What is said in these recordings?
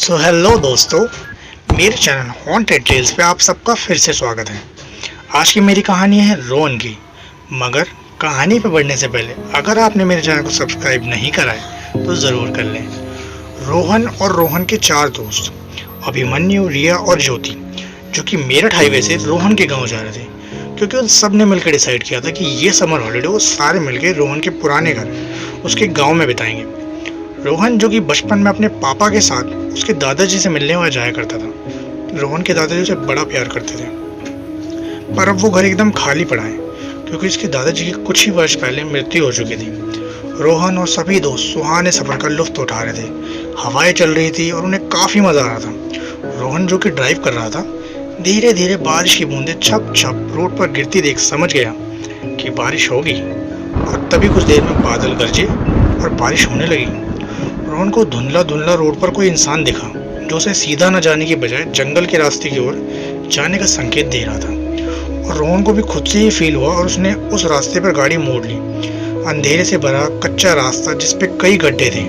So hello दोस्तों, मेरे channel haunted tales पे आप सबका फिर से स्वागत है। आज की मेरी कहानी है रोहन की। मगर कहानी पे बढ़ने से पहले अगर आपने मेरे चैनल को सब्सक्राइब नहीं करा है तो ज़रूर कर लें। रोहन और रोहन के चार दोस्त अभिमन्यु, रिया और ज्योति, जो कि मेरठ हाईवे से रोहन के गाँव जा रहे थे, क्योंकि उन सब ने मिलकर डिसाइड किया था कि ये समर हॉलीडे वो सारे मिलकर रोहन के पुराने घर उसके गाँव में बिताएंगे। रोहन, जो कि बचपन में अपने पापा के साथ उसके दादाजी से मिलने वहाँ जाया करता था, रोहन के दादाजी उसे बड़ा प्यार करते थे। पर अब वो घर एकदम खाली पड़ा है, क्योंकि उसके दादाजी की कुछ ही वर्ष पहले मृत्यु हो चुकी थी। रोहन और सभी दोस्त सुहाने सफ़र का लुत्फ उठा रहे थे। हवाएं चल रही थी और उन्हें काफ़ी मज़ा आ रहा था। रोहन, जो कि ड्राइव कर रहा था, धीरे धीरे बारिश की बूंदें छप छप रोड पर गिरती देख समझ गया कि बारिश होगी। और तभी कुछ देर में बादल गरजे और बारिश होने लगी। रोहन को धुंधला धुंधला रोड पर कोई इंसान दिखा, जो उसे सीधा न जाने की बजाय जंगल के रास्ते की ओर जाने का संकेत दे रहा था। और रोहन को भी खुद से ही फील हुआ और उसने उस रास्ते पर गाड़ी मोड़ ली। अंधेरे से भरा कच्चा रास्ता जिस पे कई गड्ढे थे,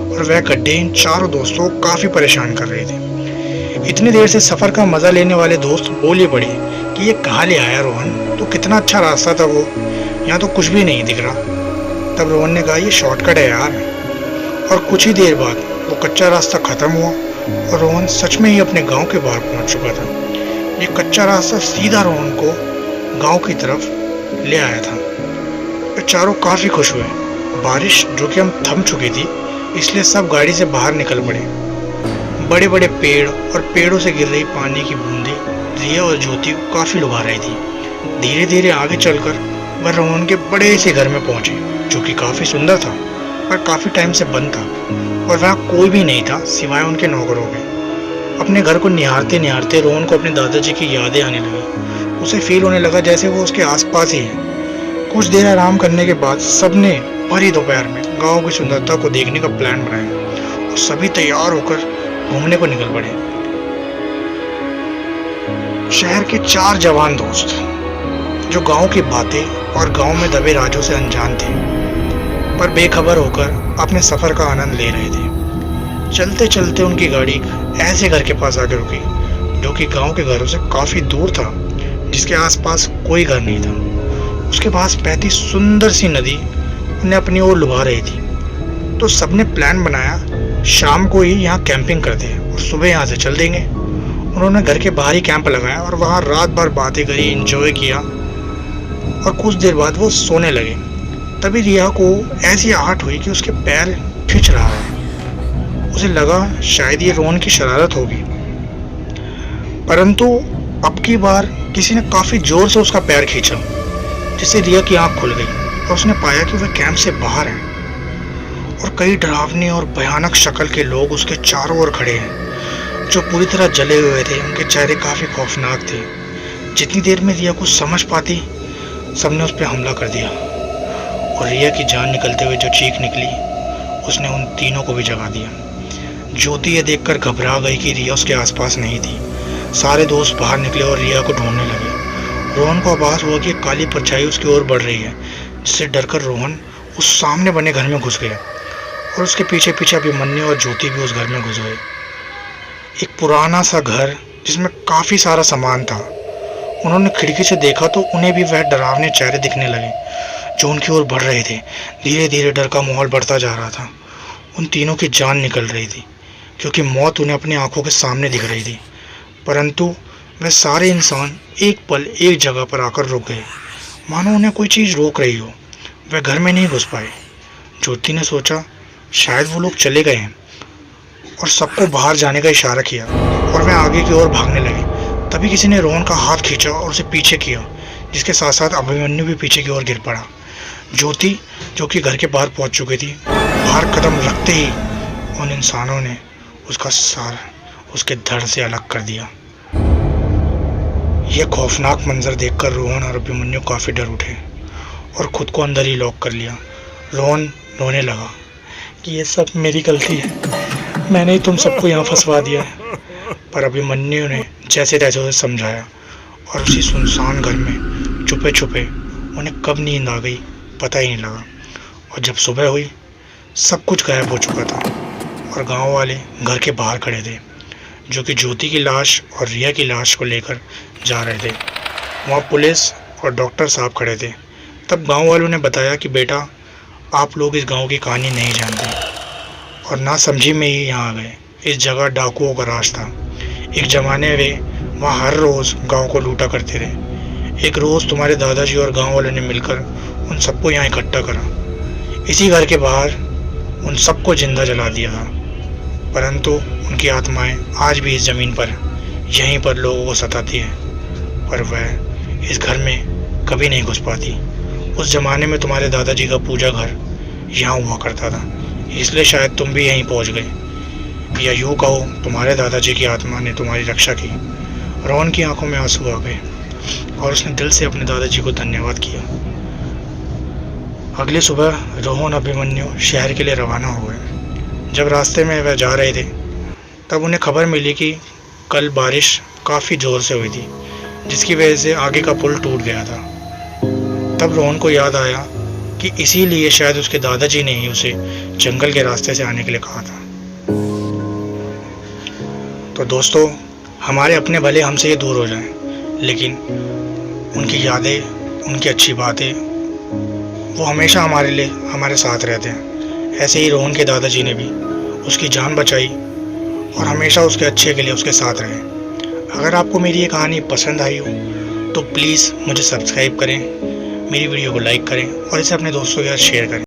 और वह गड्ढे इन चारों दोस्तों को काफ़ी परेशान कर रहे थे। इतनी देर से सफ़र का मज़ा लेने वाले दोस्त बोले पड़े कि ये कहाँ ले आया रोहन, तो कितना अच्छा रास्ता था वो, यहाँ तो कुछ भी नहीं दिख रहा। तब रोहन ने कहा, ये शॉर्टकट है यार। और कुछ ही देर बाद वो कच्चा रास्ता खत्म हुआ और रोहन सच में ही अपने गांव के बाहर पहुंच चुका था। ये कच्चा रास्ता सीधा रोहन को गांव की तरफ ले आया था। वे चारों काफ़ी खुश हुए। बारिश, जो कि हम थम चुकी थी, इसलिए सब गाड़ी से बाहर निकल पड़े। बड़े बड़े पेड़ और पेड़ों से गिर रही पानी की बूंदें रिया और ज्योति को काफ़ी लुभा रही थी। धीरे धीरे आगे चलकर वह रोहन के बड़े से घर में पहुंचे, जो कि काफ़ी सुंदर था पर काफ़ी टाइम से बंद था, और वहाँ कोई भी नहीं था सिवाय उनके नौकरों के। अपने घर को निहारते निहारते रोहन को अपने दादाजी की यादें आने लगी। उसे फील होने लगा जैसे वो उसके आसपास ही है। कुछ देर आराम करने के बाद सबने भरी दोपहर में गांव की सुंदरता को देखने का प्लान बनाया और सभी तैयार होकर घूमने को निकल पड़े। शहर के चार जवान दोस्त, जो गांव की बातें और गांव में दबे राजों से अनजान थे, पर बेखबर होकर अपने सफ़र का आनंद ले रहे थे। चलते चलते उनकी गाड़ी ऐसे घर के पास आकर रुकी, जो कि गांव के घरों से काफ़ी दूर था, जिसके आसपास कोई घर नहीं था। उसके पास बहती सुंदर सी नदी उन्हें अपनी ओर लुभा रही थी। तो सबने प्लान बनाया, शाम को ही यहाँ कैंपिंग करते हैं और सुबह यहाँ से चल देंगे। उन्होंने घर के बाहर ही कैंप लगाया और वहाँ रात भर बातें करी, एंजॉय किया, और कुछ देर बाद वो सोने लगे। तभी रिया को ऐसी आहट हुई कि उसके पैर खिंच रहा है। उसे लगा शायद ये रोहन की शरारत होगी, परंतु अब की बार किसी ने काफ़ी जोर से उसका पैर खींचा, जिससे रिया की आंख खुल गई और उसने पाया कि वह कैंप से बाहर है और कई डरावने और भयानक शक्ल के लोग उसके चारों ओर खड़े हैं, जो पूरी तरह जले हुए थे। उनके चेहरे काफ़ी खौफनाक थे। जितनी देर में रिया कुछ समझ पाती, सबने उस पर हमला कर दिया और रिया की जान निकलते हुए जो चीख निकली, उसने उन तीनों को भी जगा दिया। ज्योति ये देखकर घबरा गई कि रिया उसके आसपास नहीं थी। सारे दोस्त बाहर निकले और रिया को ढूंढने लगे। रोहन को आभास हुआ कि काली परछाई उसकी ओर बढ़ रही है, जिससे डरकर रोहन उस सामने बने घर में घुस गया और उसके पीछे पीछे अभिमन्यु और ज्योति भी उस घर में घुस गए। एक पुराना सा घर जिसमें काफ़ी सारा सामान था। उन्होंने खिड़की से देखा तो उन्हें भी वह डरावने चेहरे दिखने लगे, जो उनकी ओर बढ़ रहे थे। धीरे धीरे डर का माहौल बढ़ता जा रहा था। उन तीनों की जान निकल रही थी, क्योंकि मौत उन्हें अपनी आंखों के सामने दिख रही थी। परंतु वह सारे इंसान एक पल एक जगह पर आकर रुक गए, मानो उन्हें कोई चीज़ रोक रही हो। वह घर में नहीं घुस पाए। ज्योति ने सोचा शायद वो लोग चले गए हैं, और सबको बाहर जाने का इशारा किया और वह आगे की ओर भागने लगे। तभी किसी ने रोहन का हाथ खींचा और उसे पीछे किया, जिसके साथ साथ अभिमन्यु भी पीछे की ओर गिर पड़ा। ज्योति, जो कि घर के बाहर पहुंच चुकी थी, बाहर कदम रखते ही उन इंसानों ने उसका सार उसके धड़ से अलग कर दिया। यह खौफनाक मंजर देखकर रोहन और अभिमन्यु काफ़ी डर उठे और खुद को अंदर ही लॉक कर लिया। रोहन रोने लगा कि ये सब मेरी गलती है, मैंने ही तुम सबको यहाँ फंसवा दिया है। पर अभिमन्यु ने जैसे तैसे उसे समझाया, और उसी सुनसान घर में छुपे छुपे उन्हें कब नींद आ गई पता ही नहीं लगा। और जब सुबह हुई, सब कुछ गायब हो चुका था और गांव वाले घर के बाहर खड़े थे। जो कि ज्योति की लाश और रिया की लाश को लेकर जा रहे थे। वहाँ पुलिस और डॉक्टर साहब खड़े थे। तब गांव वालों ने बताया कि बेटा, आप लोग इस गांव की कहानी नहीं जानते और ना समझी में ही यहाँ आ गए। इस जगह डाकुओं का राज था। एक ज़माने में वहाँ हर रोज़ गांव को लूटा करते थे। एक रोज़ तुम्हारे दादाजी और गांव वालों ने मिलकर उन सबको यहाँ इकट्ठा करा। इसी घर के बाहर उन सबको जिंदा जला दिया था, परंतु उनकी आत्माएं आज भी इस ज़मीन पर यहीं पर लोगों को सताती है, पर वह इस घर में कभी नहीं घुस पाती। उस ज़माने में तुम्हारे दादाजी का पूजा घर यहाँ हुआ करता था, इसलिए शायद तुम भी यहीं पहुँच गए, या यूँ कहो तुम्हारे दादाजी की आत्मा ने तुम्हारी रक्षा की। रोहन की आंखों में आंसू आ गए और उसने दिल से अपने दादाजी को धन्यवाद किया। अगली सुबह रोहन अभिमन्यु शहर के लिए रवाना हुए। जब रास्ते में वह जा रहे थे तब उन्हें खबर मिली कि कल बारिश काफ़ी ज़ोर से हुई थी, जिसकी वजह से आगे का पुल टूट गया था। तब रोहन को याद आया कि इसीलिए शायद उसके दादाजी ने ही उसे जंगल के रास्ते से आने के लिए कहा था। तो दोस्तों, हमारे अपने भले हमसे ये दूर हो जाएं, लेकिन उनकी यादें, उनकी अच्छी बातें, वो हमेशा हमारे लिए हमारे साथ रहते हैं। ऐसे ही रोहन के दादाजी ने भी उसकी जान बचाई और हमेशा उसके अच्छे के लिए उसके साथ रहे। अगर आपको मेरी ये कहानी पसंद आई हो तो प्लीज़ मुझे सब्सक्राइब करें, मेरी वीडियो को लाइक करें और इसे अपने दोस्तों के साथ शेयर करें।